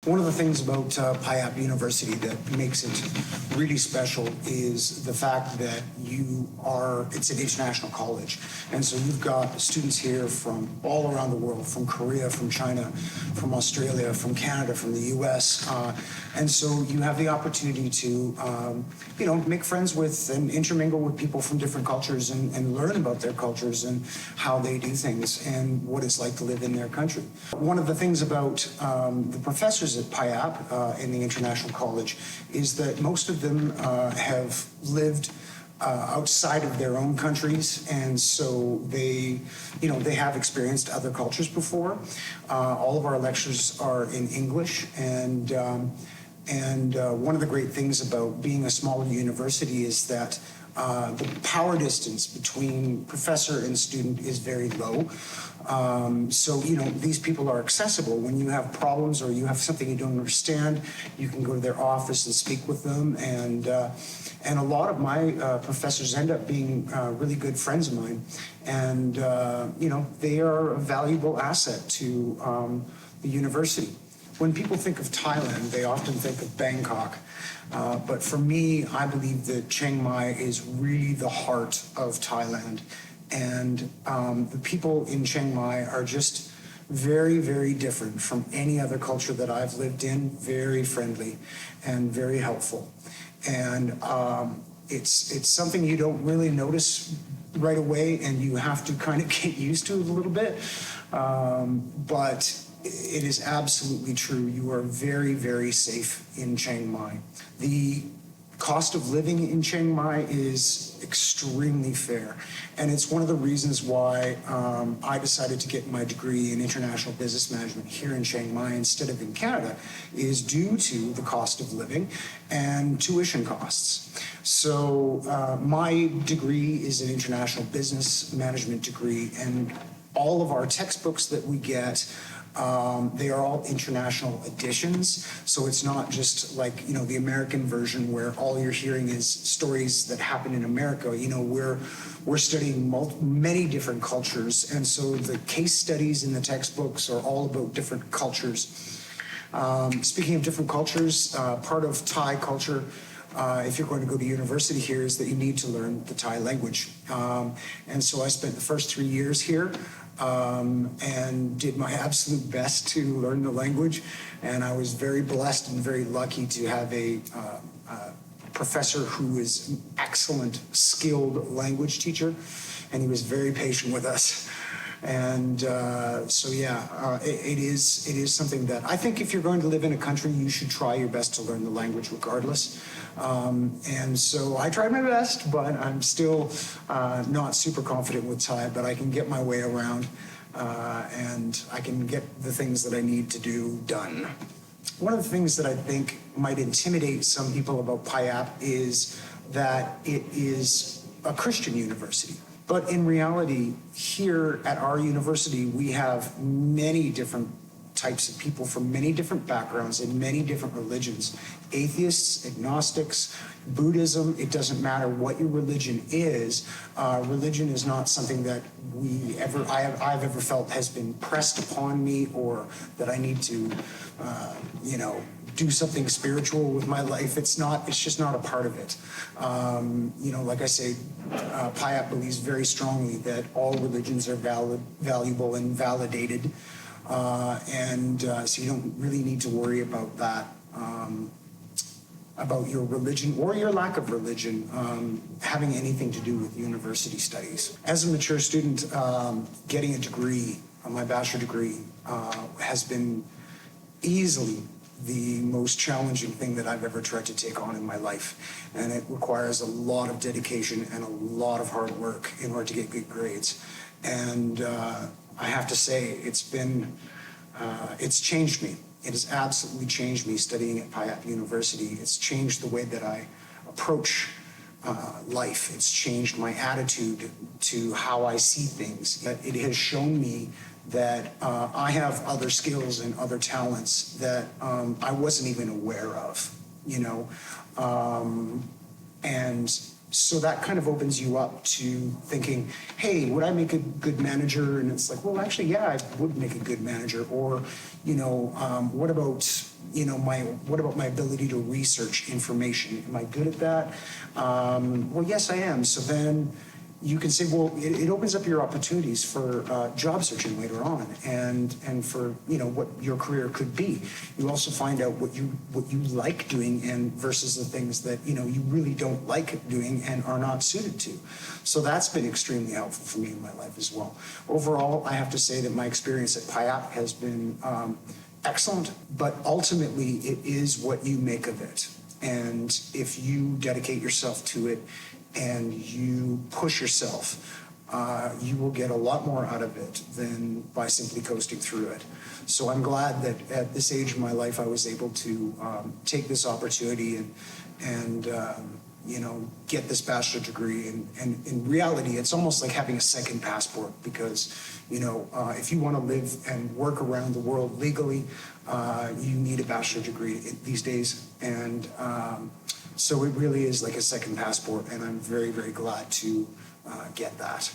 One of the things about Payap University that makes it really special is the fact that it's an international college. And so you've got students here from all around the world, from Korea, from China, from Australia, from Canada, from the US. And so you have the opportunity to, make friends with and intermingle with people from different cultures and learn about their cultures and how they do things and what it's like to live in their country. One of the things about the professors at Payap in the International College is that most of them have lived outside of their own countries, and so they have experienced other cultures before. All of our lectures are in English, and one of the great things about being a smaller university is that the power distance between professor and student is very low. So these people are accessible. When you have problems or you have something you don't understand, you can go to their office and speak with them. And a lot of my professors end up being really good friends of mine. And, they are a valuable asset to the university. When people think of Thailand, they often think of Bangkok. But for me, I believe that Chiang Mai is really the heart of Thailand. And the people in Chiang Mai are just very, very different from any other culture that I've lived in, very friendly and very helpful. And it's something you don't really notice right away, and you have to kind of get used to it a little bit. But it is absolutely true. You are very, very safe in Chiang Mai. The cost of living in Chiang Mai is extremely fair. And it's one of the reasons why I decided to get my degree in international business management here in Chiang Mai instead of in Canada, is due to the cost of living and tuition costs. So my degree is an international business management degree, and all of our textbooks that we get, they are all international editions, so it's not just like the American version where all you're hearing is stories that happen in America. We're studying many different cultures, and so the case studies in the textbooks are all about different cultures. Speaking of different cultures, part of Thai culture, if you're going to go to university here, is that you need to learn the Thai language. And so I spent the first 3 years here and did my absolute best to learn the language. And I was very blessed and very lucky to have a professor who is an excellent, skilled language teacher, and he was very patient with us. And it is something that I think if you're going to live in a country, you should try your best to learn the language regardless. And so I tried my best, but I'm still not super confident with Thai, but I can get my way around and I can get the things that I need to do done. One of the things that I think might intimidate some people about Payap is that it is a Christian university. But in reality, here at our university, we have many different types of people from many different backgrounds and many different religions. Atheists, agnostics, Buddhism, it doesn't matter what your religion is. Religion is not something that I've ever felt has been pressed upon me, or that I need to, do something spiritual with my life. It's just not a part of it. Like I say, Payap believes very strongly that all religions are valuable and validated. So you don't really need to worry about that, about your religion or your lack of religion having anything to do with university studies. As a mature student, getting a degree, my bachelor degree, has been easily the most challenging thing that I've ever tried to take on in my life. And it requires a lot of dedication and a lot of hard work in order to get good grades. And I have to say, it's changed me. It has absolutely changed me studying at Payap University. It's changed the way that I approach life. It's changed my attitude to how I see things. It has shown me that I have other skills and other talents that I wasn't even aware of, and So that kind of opens you up to thinking, hey, would I make a good manager? And it's like, well, actually, yeah, I would make a good manager. Or, what about, what about my ability to research information? Am I good at that? Well, yes, I am. So then you can say, well, it opens up your opportunities for job searching later on, and for what your career could be. You also find out what you like doing, and versus the things that you really don't like doing and are not suited to. So that's been extremely helpful for me in my life as well. Overall, I have to say that my experience at Payap has been excellent, but ultimately it is what you make of it. And if you dedicate yourself to it and you push yourself, you will get a lot more out of it than by simply coasting through it. So I'm glad that at this age of my life I was able to take this opportunity and get this bachelor degree. And in reality, it's almost like having a second passport, because if you want to live and work around the world legally, you need a bachelor degree these days. And so it really is like a second passport, and I'm very, very glad to get that.